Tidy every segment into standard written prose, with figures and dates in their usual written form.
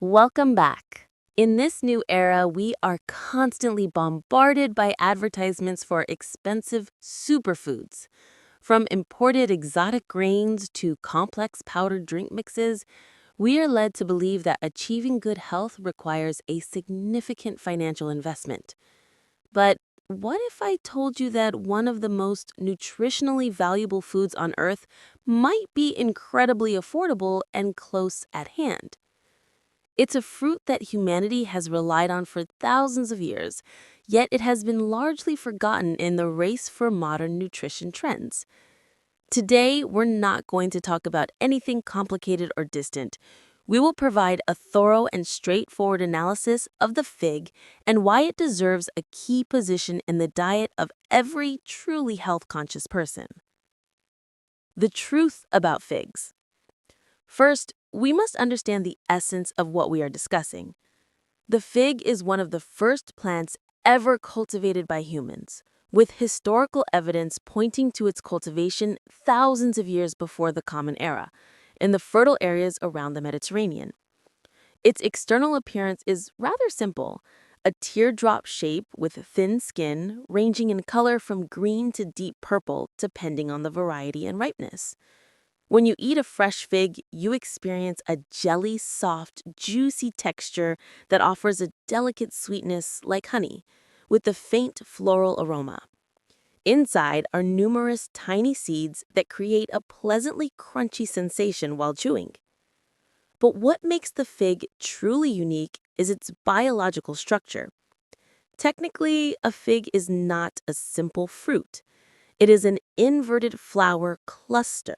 Welcome back. In this new era, we are constantly bombarded by advertisements for expensive superfoods. From imported exotic grains to complex powdered drink mixes, we are led to believe that achieving good health requires a significant financial investment. But what if I told you that one of the most nutritionally valuable foods on earth might be incredibly affordable and close at hand? It's a fruit that humanity has relied on for thousands of years, yet it has been largely forgotten in the race for modern nutrition trends. Today, we're not going to talk about anything complicated or distant. We will provide a thorough and straightforward analysis of the fig and why it deserves a key position in the diet of every truly health-conscious person. The truth about figs. First, we must understand the essence of what we are discussing. The fig is one of the first plants ever cultivated by humans, with historical evidence pointing to its cultivation thousands of years before the Common Era, in the fertile areas around the Mediterranean. Its external appearance is rather simple, a teardrop shape with thin skin, ranging in color from green to deep purple, depending on the variety and ripeness. When you eat a fresh fig, you experience a jelly, soft, juicy texture that offers a delicate sweetness like honey, with a faint floral aroma. Inside are numerous tiny seeds that create a pleasantly crunchy sensation while chewing. But what makes the fig truly unique is its biological structure. Technically, a fig is not a simple fruit. It is an inverted flower cluster.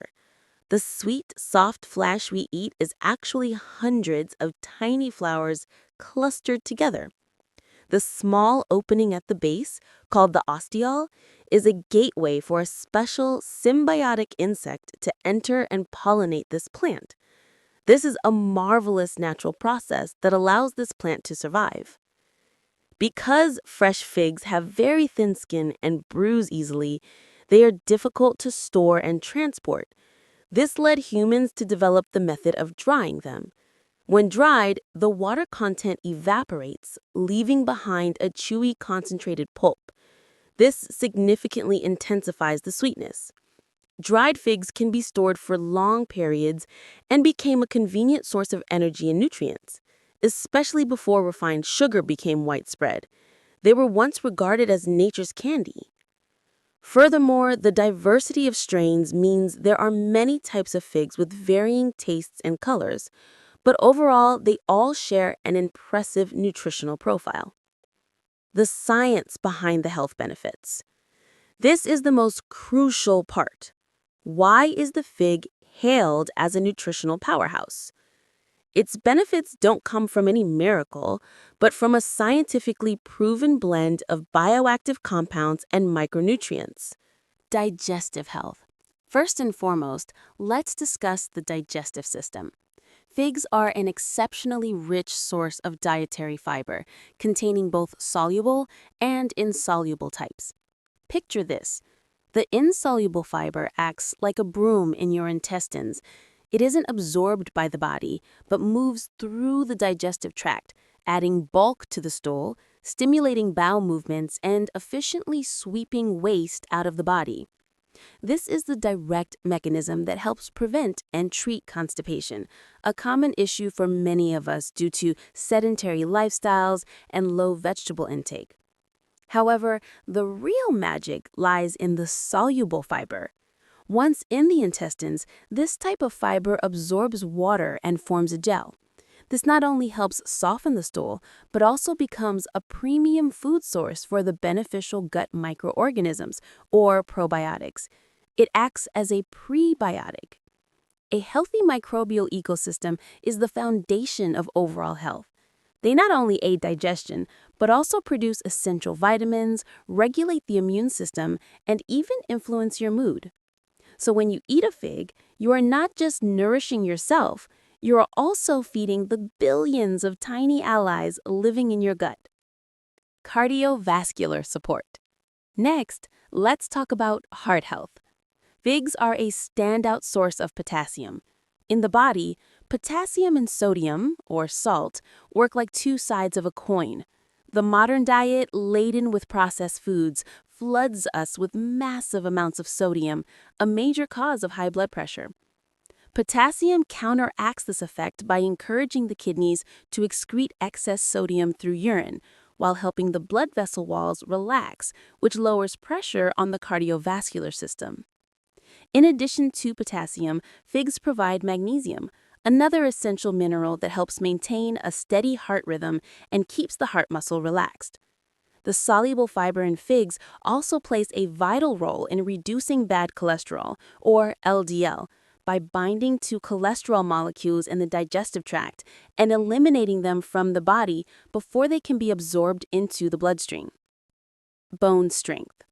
The sweet, soft flesh we eat is actually hundreds of tiny flowers clustered together. The small opening at the base, called the ostiole, is a gateway for a special symbiotic insect to enter and pollinate this plant. This is a marvelous natural process that allows this plant to survive. Because fresh figs have very thin skin and bruise easily, they are difficult to store and transport. This led humans to develop the method of drying them. When dried, the water content evaporates, leaving behind a chewy, concentrated pulp. This significantly intensifies the sweetness. Dried figs can be stored for long periods and became a convenient source of energy and nutrients, especially before refined sugar became widespread. They were once regarded as nature's candy. Furthermore, the diversity of strains means there are many types of figs with varying tastes and colors, but overall, they all share an impressive nutritional profile. The science behind the health benefits. This is the most crucial part. Why is the fig hailed as a nutritional powerhouse? Its benefits don't come from any miracle, but from a scientifically proven blend of bioactive compounds and micronutrients. Digestive health. First and foremost, let's discuss the digestive system. Figs are an exceptionally rich source of dietary fiber, containing both soluble and insoluble types. Picture this. The insoluble fiber acts like a broom in your intestines. It isn't absorbed by the body, but moves through the digestive tract, adding bulk to the stool, stimulating bowel movements, and efficiently sweeping waste out of the body. This is the direct mechanism that helps prevent and treat constipation, a common issue for many of us due to sedentary lifestyles and low vegetable intake. However, the real magic lies in the soluble fiber. Once in the intestines, this type of fiber absorbs water and forms a gel. This not only helps soften the stool, but also becomes a premium food source for the beneficial gut microorganisms, or probiotics. It acts as a prebiotic. A healthy microbial ecosystem is the foundation of overall health. They not only aid digestion, but also produce essential vitamins, regulate the immune system, and even influence your mood. So when you eat a fig, you are not just nourishing yourself, you are also feeding the billions of tiny allies living in your gut. Cardiovascular support. Next, let's talk about heart health. Figs are a standout source of potassium. In the body, Potassium and sodium, or salt, work like two sides of a coin. The modern diet, laden with processed foods, floods us with massive amounts of sodium, a major cause of high blood pressure. Potassium counteracts this effect by encouraging the kidneys to excrete excess sodium through urine, while helping the blood vessel walls relax, which lowers pressure on the cardiovascular system. In addition to potassium, figs provide magnesium, another essential mineral that helps maintain a steady heart rhythm and keeps the heart muscle relaxed. The soluble fiber in figs also plays a vital role in reducing bad cholesterol, or LDL, by binding to cholesterol molecules in the digestive tract and eliminating them from the body before they can be absorbed into the bloodstream. Bone strength.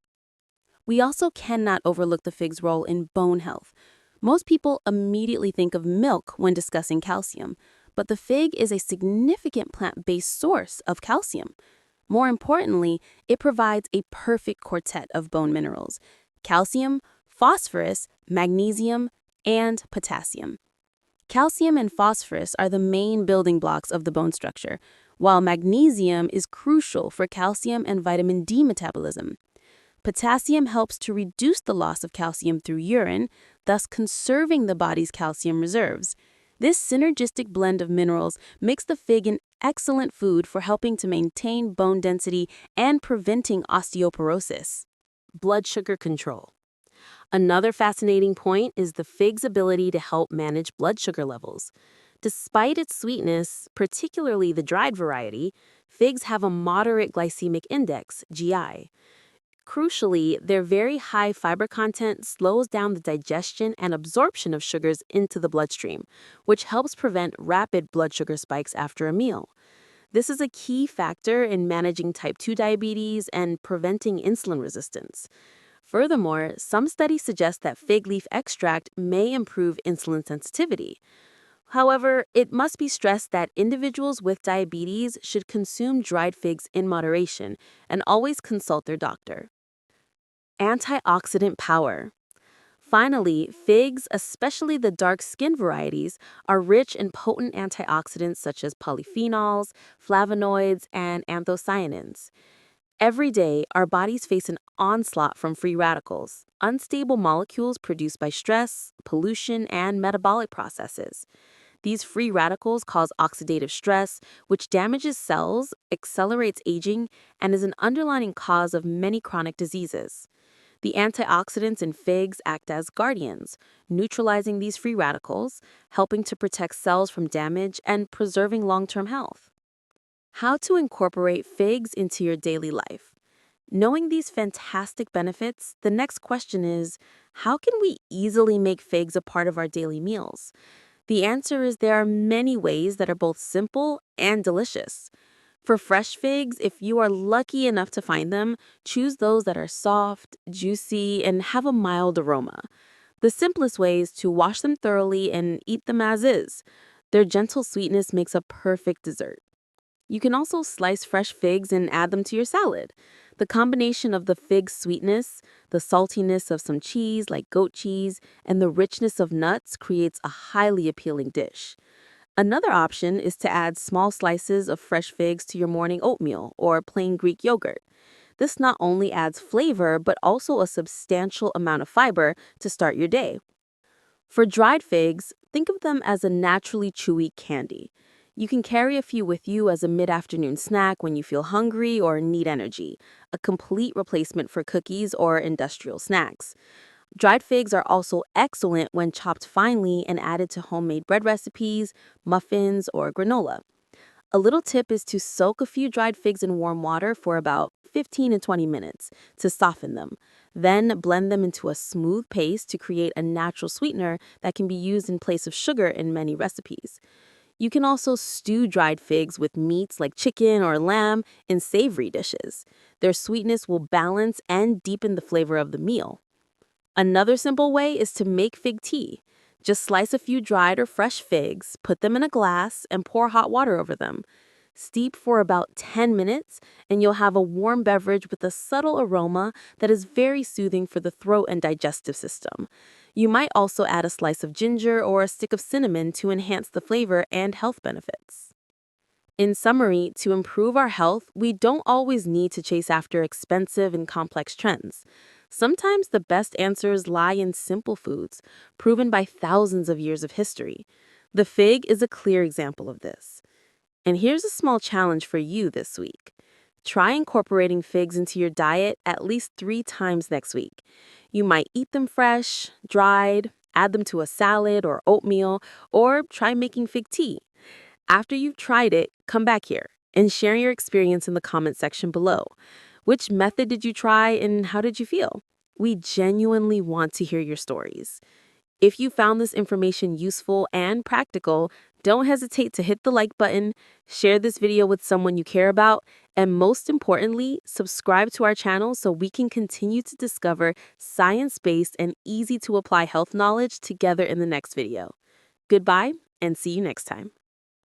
We also cannot overlook the fig's role in bone health. Most people immediately think of milk when discussing calcium, but the fig is a significant plant-based source of calcium. More importantly, it provides a perfect quartet of bone minerals: calcium, phosphorus, magnesium, and potassium. Calcium and phosphorus are the main building blocks of the bone structure, while magnesium is crucial for calcium and vitamin D metabolism. Potassium helps to reduce the loss of calcium through urine, thus conserving the body's calcium reserves. This synergistic blend of minerals makes the fig an excellent food for helping to maintain bone density and preventing osteoporosis. Blood sugar control. Another fascinating point is the fig's ability to help manage blood sugar levels. Despite its sweetness, particularly the dried variety, figs have a moderate glycemic index, GI. Crucially, their very high fiber content slows down the digestion and absorption of sugars into the bloodstream, which helps prevent rapid blood sugar spikes after a meal. This is a key factor in managing type 2 diabetes and preventing insulin resistance. Furthermore, some studies suggest that fig leaf extract may improve insulin sensitivity. However, it must be stressed that individuals with diabetes should consume dried figs in moderation and always consult their doctor. Antioxidant power. Finally, figs, especially the dark skin varieties, are rich in potent antioxidants such as polyphenols, flavonoids, and anthocyanins. Every day, our bodies face an onslaught from free radicals, unstable molecules produced by stress, pollution, and metabolic processes. These free radicals cause oxidative stress, which damages cells, accelerates aging, and is an underlying cause of many chronic diseases. The antioxidants in figs act as guardians, neutralizing these free radicals, helping to protect cells from damage and preserving long-term health. How to incorporate figs into your daily life. Knowing these fantastic benefits, the next question is, how can we easily make figs a part of our daily meals? The answer is there are many ways that are both simple and delicious. For fresh figs, if you are lucky enough to find them, choose those that are soft, juicy, and have a mild aroma. The simplest way is to wash them thoroughly and eat them as is. Their gentle sweetness makes a perfect dessert. You can also slice fresh figs and add them to your salad. The combination of the fig's sweetness, the saltiness of some cheese like goat cheese, and the richness of nuts creates a highly appealing dish. Another option is to add small slices of fresh figs to your morning oatmeal or plain Greek yogurt. This not only adds flavor, but also a substantial amount of fiber to start your day. For dried figs, think of them as a naturally chewy candy. You can carry a few with you as a mid-afternoon snack when you feel hungry or need energy, a complete replacement for cookies or industrial snacks. Dried figs are also excellent when chopped finely and added to homemade bread recipes, muffins, or granola. A little tip is to soak a few dried figs in warm water for about 15 to 20 minutes to soften them. Then blend them into a smooth paste to create a natural sweetener that can be used in place of sugar in many recipes. You can also stew dried figs with meats like chicken or lamb in savory dishes. Their sweetness will balance and deepen the flavor of the meal. Another simple way is to make fig tea. Just slice a few dried or fresh figs, put them in a glass, and pour hot water over them. Steep for about 10 minutes, and you'll have a warm beverage with a subtle aroma that is very soothing for the throat and digestive system. You might also add a slice of ginger or a stick of cinnamon to enhance the flavor and health benefits. In summary, to improve our health, we don't always need to chase after expensive and complex trends. Sometimes the best answers lie in simple foods, proven by thousands of years of history. The fig is a clear example of this. And here's a small challenge for you this week. Try incorporating figs into your diet at least 3 times next week. You might eat them fresh, dried, add them to a salad or oatmeal, or try making fig tea. After you've tried it, come back here and share your experience in the comment section below. Which method did you try and how did you feel? We genuinely want to hear your stories. If you found this information useful and practical, don't hesitate to hit the like button, share this video with someone you care about, and most importantly, subscribe to our channel so we can continue to discover science-based and easy-to-apply health knowledge together in the next video. Goodbye, and see you next time.